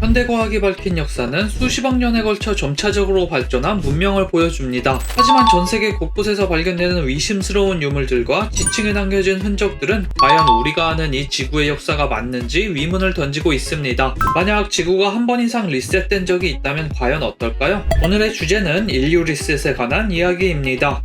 현대과학이 밝힌 역사는 수십억 년에 걸쳐 점차적으로 발전한 문명을 보여줍니다. 하지만 전 세계 곳곳에서 발견되는 의심스러운 유물들과 지층에 남겨진 흔적들은 과연 우리가 아는 이 지구의 역사가 맞는지 의문을 던지고 있습니다. 만약 지구가 한 번 이상 리셋된 적이 있다면 과연 어떨까요? 오늘의 주제는 인류 리셋에 관한 이야기입니다.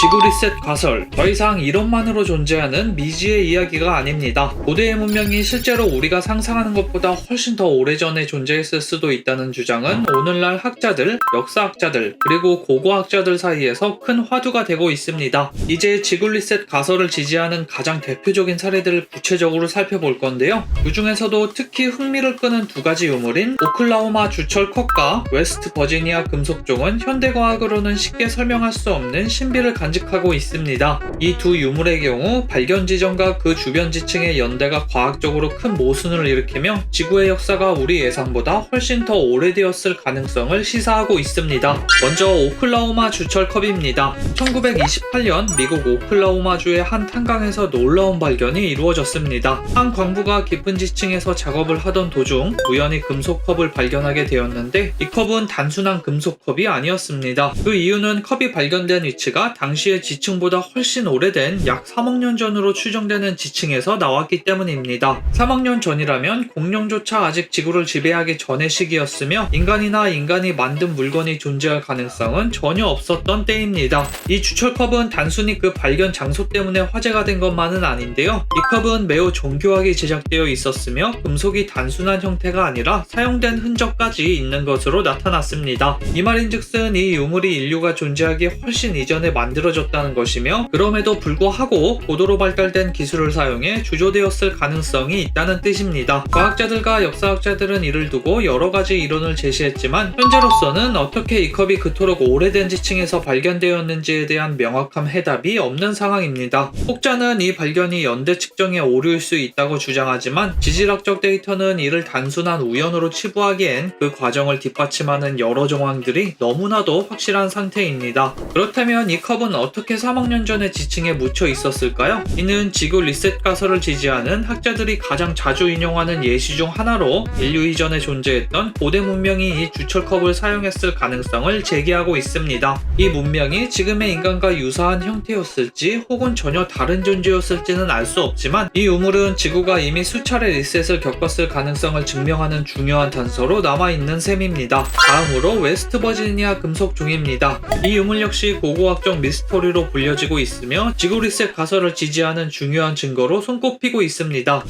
지구 리셋 가설, 더 이상 이론만으로 존재하는 미지의 이야기가 아닙니다. 고대의 문명이 실제로 우리가 상상하는 것보다 훨씬 더 오래전에 존재했을 수도 있다는 주장은 오늘날 학자들, 역사학자들, 그리고 고고학자들 사이에서 큰 화두가 되고 있습니다. 이제 지구 리셋 가설을 지지하는 가장 대표적인 사례들을 구체적으로 살펴볼 건데요. 그 중에서도 특히 흥미를 끄는 두 가지 유물인 오클라호마 주철 컵과 웨스트 버지니아 금속종은 현대과학으로는 쉽게 설명할 수 없는 신비를 간직하고 있습니다. 이 두 유물의 경우 발견 지점과 그 주변 지층의 연대가 과학적으로 큰 모순을 일으키며 지구의 역사가 우리 예상보다 훨씬 더 오래되었을 가능성을 시사하고 있습니다. 먼저 오클라호마 주철컵입니다. 1928년 미국 오클라호마주의 한 탄광에서 놀라운 발견이 이루어졌습니다. 한 광부가 깊은 지층에서 작업을 하던 도중 우연히 금속컵을 발견하게 되었는데 이 컵은 단순한 금속컵이 아니었습니다. 그 이유는 컵이 발견된 위치가 당시의 지층보다 훨씬 오래된 약 3억 년 전으로 추정되는 지층에서 나왔기 때문입니다. 3억 년 전이라면 공룡조차 아직 지구를 지배하기 전의 시기였으며 인간이 만든 물건이 존재할 가능성은 전혀 없었던 때입니다. 이 주철컵은 단순히 그 발견 장소 때문에 화제가 된 것만은 아닌데요. 이 컵은 매우 정교하게 제작되어 있었으며 금속이 단순한 형태가 아니라 사용된 흔적까지 있는 것으로 나타났습니다. 이 말인즉슨 이 유물이 인류가 존재하기 훨씬 이전에 만들어졌다는 것이며 그럼에도 불구하고 고도로 발달된 기술을 사용해 주조되었을 가능성이 있다는 뜻입니다. 과학자들과 역사학자들은 이를 두고 여러 가지 이론을 제시했지만 현재로서는 어떻게 이 컵이 그토록 오래된 지층에서 발견되었는지에 대한 명확한 해답이 없는 상황입니다. 혹자는 이 발견이 연대 측정의 오류일 수 있다고 주장하지만 지질학적 데이터는 이를 단순한 우연으로 치부하기엔 그 과정을 뒷받침하는 여러 정황들이 너무나도 확실한 상태입니다. 그렇다면 이 컵은 어떻게 3억 년 전에 지층에 묻혀 있었을까요? 이는 지구 리셋 가설을 지지하는 학자들이 가장 자주 인용하는 예시 중 하나로 인류 이전에 존재했던 고대 문명이 이 주철컵을 사용했을 가능성을 제기하고 있습니다. 이 문명이 지금의 인간과 유사한 형태였을지 혹은 전혀 다른 존재였을지는 알 수 없지만 이 유물은 지구가 이미 수차례 리셋을 겪었을 가능성을 증명하는 중요한 단서로 남아있는 셈입니다. 다음으로 웨스트 버지니아 금속종입니다. 이 유물 역시 고고학적 미스터리로 불려지고 있으며 지구 리셋 가설을 지지하는 중요한 증거로 손꼽히고 있습니다.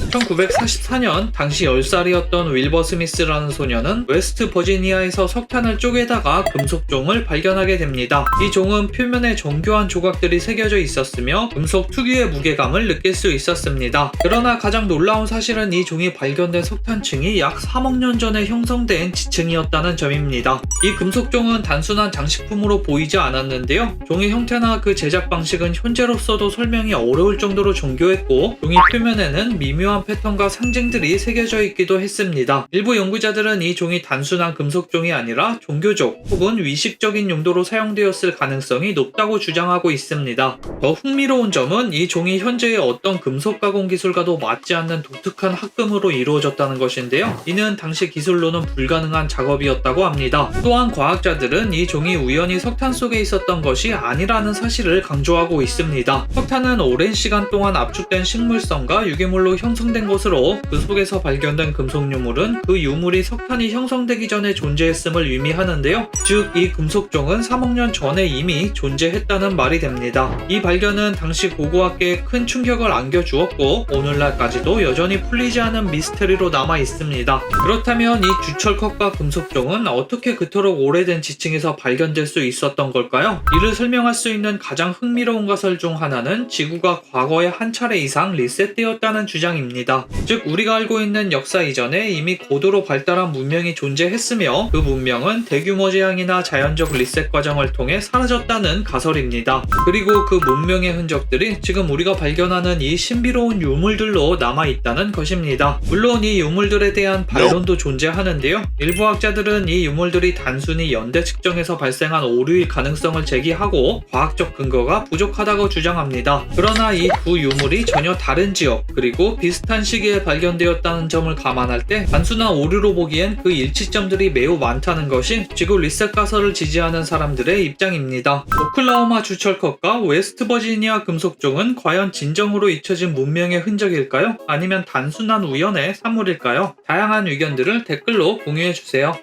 1944년 당시 10살이었던 윌버 스미스라는 소녀는 웨스트 버지니아에서 석탄을 쪼개다가 금속종을 발견하게 됩니다. 이 종은 표면에 정교한 조각들이 새겨져 있었으며 금속 특유의 무게감을 느낄 수 있었습니다. 그러나 가장 놀라운 사실은 이 종이 발견된 석탄층이 약 3억 년 전에 형성된 지층이었다는 점입니다. 이 금속종은 단순한 장식품으로 보이지 않았는데요. 종의 형태나 그 제작 방식은 현재로서도 설명이 어려울 정도로 정교했고 종이 표면에는 미묘한 패턴과 상징들이 새겨져 있기도 했습니다. 일부 연구자들은 이 종이 단순한 금속종이 아니라 종교적 혹은 위식적인 용도로 사용되었을 가능성이 높다고 주장하고 있습니다. 더 흥미로운 점은 이 종이 현재의 어떤 금속 가공 기술과도 맞지 않는 독특한 합금으로 이루어졌다는 것인데요. 이는 당시 기술로는 불가능한 작업이었다고 합니다. 또한 과학자들은 이 종이 우연히 석탄 속에 있었던 것이 아니라는 사실을 강조하고 있습니다. 석탄은 오랜 시간 동안 압축된 식물성과 유기물로 형성된 것으로 그 속에서 발견된 금속 유물은 그 유물이 석탄이 형성되기 전에 존재했음을 의미하는데요. 즉, 이 금속종은 3억 년 전에 이미 존재했다는 말이 됩니다. 이 발견은 당시 고고학계에 큰 충격을 안겨주었고 오늘날까지도 여전히 풀리지 않은 미스터리로 남아 있습니다. 그렇다면 이 주철컵과 금속종은 어떻게 그토록 오래된 지층에서 발견될 수 있었던 걸까요? 이를 설명할 수 있는 가장 흥미로운 가설 중 하나는 지구가 과거에 한 차례 이상 리셋되었다는 주장입니다. 즉, 우리가 알고 있는 역사 이전에 이미 고도로 발달한 문명이 존재했으며 그 문명은 대규모 재앙이나 자연적 리셋 과정을 통해 사라졌다는 가설입니다. 그리고 그 문명의 흔적들이 지금 우리가 발견하는 이 신비로운 유물들로 남아있다는 것입니다. 물론 이 유물들에 대한 반론도 존재하는데요. 일부 학자들은 이 유물들이 단순히 연대 측정에서 발생한 오류일 가능성을 제기하고 과학 과학적 근거가 부족하다고 주장합니다. 그러나 이 두 유물이 전혀 다른 지역 그리고 비슷한 시기에 발견되었다는 점을 감안할 때 단순한 오류로 보기엔 그 일치점들이 매우 많다는 것이 지구 리셋 가설을 지지하는 사람들의 입장입니다. 오클라호마 주철컷과 웨스트버지니아 금속종은 과연 진정으로 잊혀진 문명의 흔적일까요? 아니면 단순한 우연의 산물일까요? 다양한 의견들을 댓글로 공유해주세요.